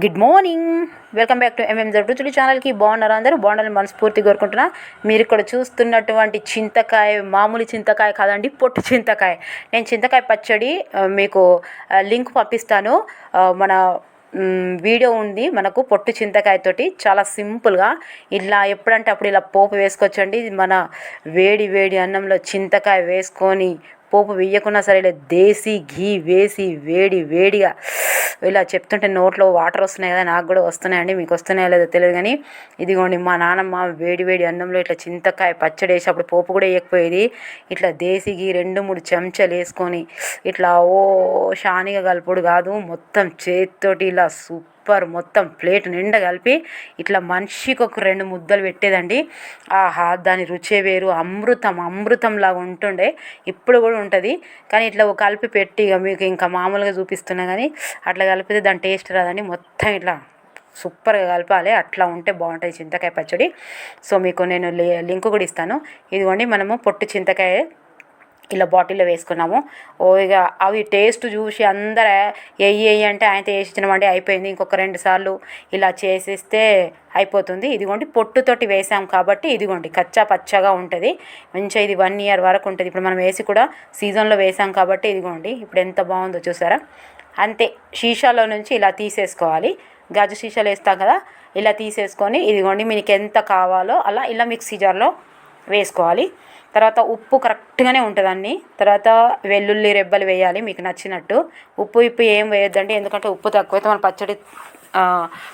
Good morning, welcome back to ఎంఎంజెడ్ రుచులు ఛానల్కి. బాగున్నారు అందరూ? బాగుండాలని మనస్ఫూర్తిగా కోరుకుంటున్నా. మీరు ఇక్కడ చూస్తున్నటువంటి చింతకాయ మామూలు చింతకాయ కాదండి, పొట్టు చింతకాయ. నేను చింతకాయ పచ్చడి మీకు లింక్ పంపిస్తాను. మన వీడియో ఉంది మనకు పొట్టు చింతకాయతోటి చాలా సింపుల్గా ఇలా ఎప్పుడంటే అప్పుడు ఇలా పోపు వేసుకోవచ్చండి. మన వేడి వేడి అన్నంలో చింతకాయ వేసుకొని పోపు వేయకున్నా సరే ఇలా దేశీ ఘీ వేసి వేడి వేడిగా ఇలా చెప్తుంటే నోట్లో వాటర్ వస్తున్నాయి కదా, నాకు కూడా వస్తున్నాయండి. మీకు వస్తున్నాయో లేదో తెలియదు కానీ ఇదిగోండి, మా నాన్నమ్మ వేడి వేడి అన్నంలో ఇట్లా చింతకాయ పచ్చడి వేసి అప్పుడు పోపు కూడా వేయకపోయేది. ఇట్లా దేశీ ఘీ 2-3 చెంచాలు వేసుకొని ఇట్లా షానిగా కలుపుడు కాదు, మొత్తం చేతితోటి ఇలా మొత్తం ప్లేట్ నిండా కలిపి ఇట్లా మనిషికి ఒక 2 ముద్దలు పెట్టేదండి. ఆహా, దాని రుచే వేరు, అమృతంలాగా ఉంటుండే. ఇప్పుడు కూడా ఉంటుంది కానీ ఇట్లా కలిపి పెట్టి మీకు ఇంకా మామూలుగా చూపిస్తున్నా కానీ అట్లా కలిపితే దాని టేస్ట్ రాదండి. మొత్తం ఇట్లా సూపర్గా కలపాలి, అట్లా ఉంటే బాగుంటుంది చింతకాయ పచ్చడి. సో మీకు నేను లింక్ కూడా ఇస్తాను. ఇదిగోండి, మనము పొట్టు చింతకాయ ఇలా బాటిల్లో వేసుకున్నాము. ఇక అవి టేస్ట్ చూసి అందరూ వెయ్యి అంటే ఆయనతో వేసి తినమంటే అయిపోయింది. ఇంకొక 2 సార్లు ఇలా చేసేస్తే అయిపోతుంది. ఇదిగోండి, పొట్టుతోటి వేసాం కాబట్టి ఇదిగోండి కచ్చా పచ్చగా ఉంటుంది మంచిగా. ఇది 1 ఇయర్ వరకు ఉంటుంది. ఇప్పుడు మనం వేసి కూడా సీజన్లో వేసాం కాబట్టి ఇదిగోండి ఇప్పుడు ఎంత బాగుందో చూసారా. అంతే, సీసాలో నుంచి ఇలా తీసేసుకోవాలి. గాజు సీసాలు వేస్తాం కదా, ఇలా తీసేసుకొని ఇదిగోండి మీకు ఎంత కావాలో అలా ఇలా మిక్సీ జార్లో వేసుకోవాలి. తర్వాత ఉప్పు కరెక్ట్గానే ఉంటుందండి. తర్వాత వెల్లుల్లి రెబ్బలు వేయాలి మీకు నచ్చినట్టు. ఉప్పు ఏం వేయొద్దండి, ఎందుకంటే ఉప్పు తక్కువైతే మన పచ్చడి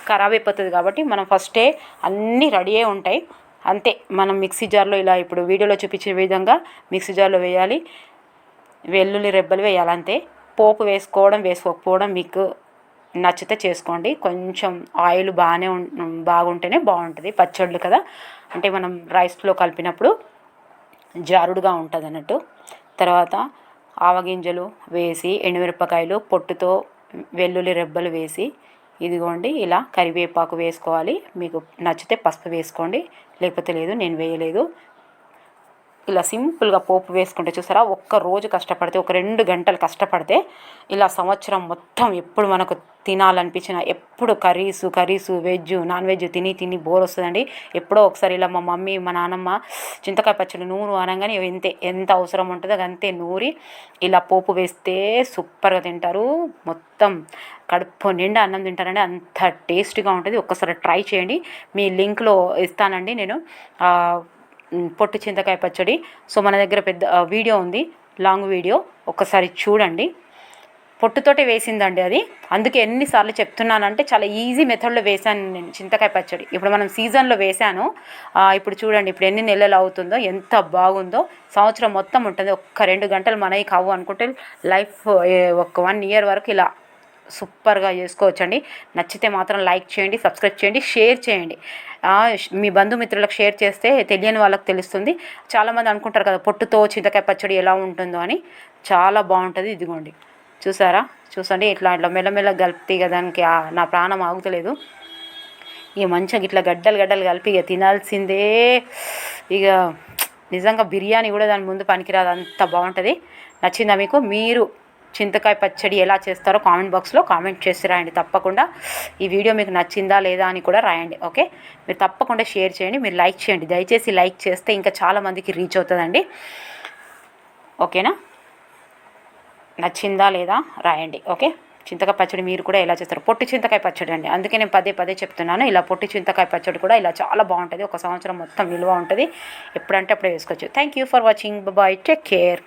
ఖరాబ్ అయిపోతుంది కాబట్టి మనం ఫస్టే అన్నీ రెడీ అయి ఉంటాయి. అంతే, మనం మిక్సీ జార్లో ఇలా ఇప్పుడు వీడియోలో చూపించే విధంగా మిక్సీ జార్లో వేయాలి. వెల్లుల్లి రెబ్బలు వేయాలి అంతే. పోపు వేసుకోకపోవడం మీకు నచ్చితే చేసుకోండి. కొంచెం ఆయిల్ బాగుంటేనే బాగుంటుంది పచ్చళ్ళు కదా, అంటే మనం రైస్లో కలిపినప్పుడు జారుడుగా ఉంటుంది అన్నట్టు. తర్వాత ఆవగింజలు వేసి, ఎండుమిరపకాయలు పొట్టుతో వెల్లుల్లి రెబ్బలు వేసి ఇదిగోండి ఇలా కరివేపాకు వేసుకోవాలి. మీకు నచ్చితే పసుపు వేసుకోండి, లేకపోతే లేదు, నేను వేయలేదు. ఇలా సింపుల్గా పోపు వేసుకుంటే చూసారా, ఒక్క రోజు కష్టపడితే, ఒక 2 గంటలు కష్టపడితే ఇలా సంవత్సరం మొత్తం ఎప్పుడు మనకు తినాలనిపించిన, ఎప్పుడు కర్రీసు వెజ్ నాన్ వెజ్ తిని బోర్ వస్తుందండి. ఎప్పుడో ఒకసారి ఇలా మా మమ్మీ మా నాన్నమ్మ చింతకాయ పచ్చడి నూరు అనగానే ఎంత అవసరం ఉంటుందో అంతే నూరి ఇలా పోపు వేస్తే సూపర్గా తింటారు. మొత్తం కడుపు నిండా అన్నం తింటారండి, అంత టేస్టీగా ఉంటుంది. ఒక్కసారి ట్రై చేయండి. మీ లింక్లో ఇస్తానండి నేను పొట్టు చింతకాయ పచ్చడి. సో మన దగ్గర పెద్ద వీడియో ఉంది, లాంగ్ వీడియో, ఒక్కసారి చూడండి. పొట్టుతోటే వేసిందండి అది, అందుకే ఎన్నిసార్లు చెప్తున్నానంటే చాలా ఈజీ మెథడ్లో వేసాను నేను చింతకాయ పచ్చడి. ఇప్పుడు మనం సీజన్లో వేసాను. ఇప్పుడు చూడండి, ఇప్పుడు ఎన్ని నెలలు అవుతుందో, ఎంత బాగుందో. సంవత్సరం మొత్తం ఉంటుంది. ఒక్క 2 గంటలు మనవి కావు అనుకుంటే లైఫ్ ఒక 1 ఇయర్ వరకు ఇలా సూపర్గా చేసుకోవచ్చండి. నచ్చితే మాత్రం లైక్ చేయండి, సబ్స్క్రైబ్ చేయండి, షేర్ చేయండి. మీ బంధుమిత్రులకు షేర్ చేస్తే తెలియని వాళ్ళకి తెలుస్తుంది. చాలామంది అనుకుంటారు కదా పొట్టుతో చింతకాయ పచ్చడి ఎలా ఉంటుందో అని. చాలా బాగుంటుంది. ఇదిగోండి చూసండి, ఇట్లా మెల్లమెల్ల కలిపితే ఇక దానికి నా ప్రాణం ఆగుతలేదు. ఇక మంచిగా ఇట్లా గడ్డలు కలిపి ఇక తినాల్సిందే. ఇక నిజంగా బిర్యానీ కూడా దాని ముందు పనికిరాదు, అంత బాగుంటుంది. నచ్చిందా మీకు? మీరు చింతకాయ పచ్చడి ఎలా చేస్తారో కామెంట్ బాక్స్లో కామెంట్ చేసి రాయండి తప్పకుండా. ఈ వీడియో మీకు నచ్చిందా లేదా అని కూడా రాయండి. ఓకే, మీరు తప్పకుండా షేర్ చేయండి, మీరు లైక్ చేయండి. దయచేసి లైక్ చేస్తే ఇంకా చాలామందికి రీచ్ అవుతుందండి. ఓకేనా? నచ్చిందా లేదా రాయండి. ఓకే, చింతకాయ పచ్చడి మీరు కూడా ఎలా చేస్తారు? పొట్టి చింతకాయ పచ్చడి అండి, అందుకే నేను పదే చెప్తున్నాను. ఇలా పొట్టి చింతకాయ పచ్చడి కూడా ఇలా చాలా బాగుంటుంది. ఒక సంవత్సరం మొత్తం నిల్వ ఉంటుంది. ఎప్పుడంటే అప్పుడే వేసుకోవచ్చు. Thank you for watching. Bye, take care.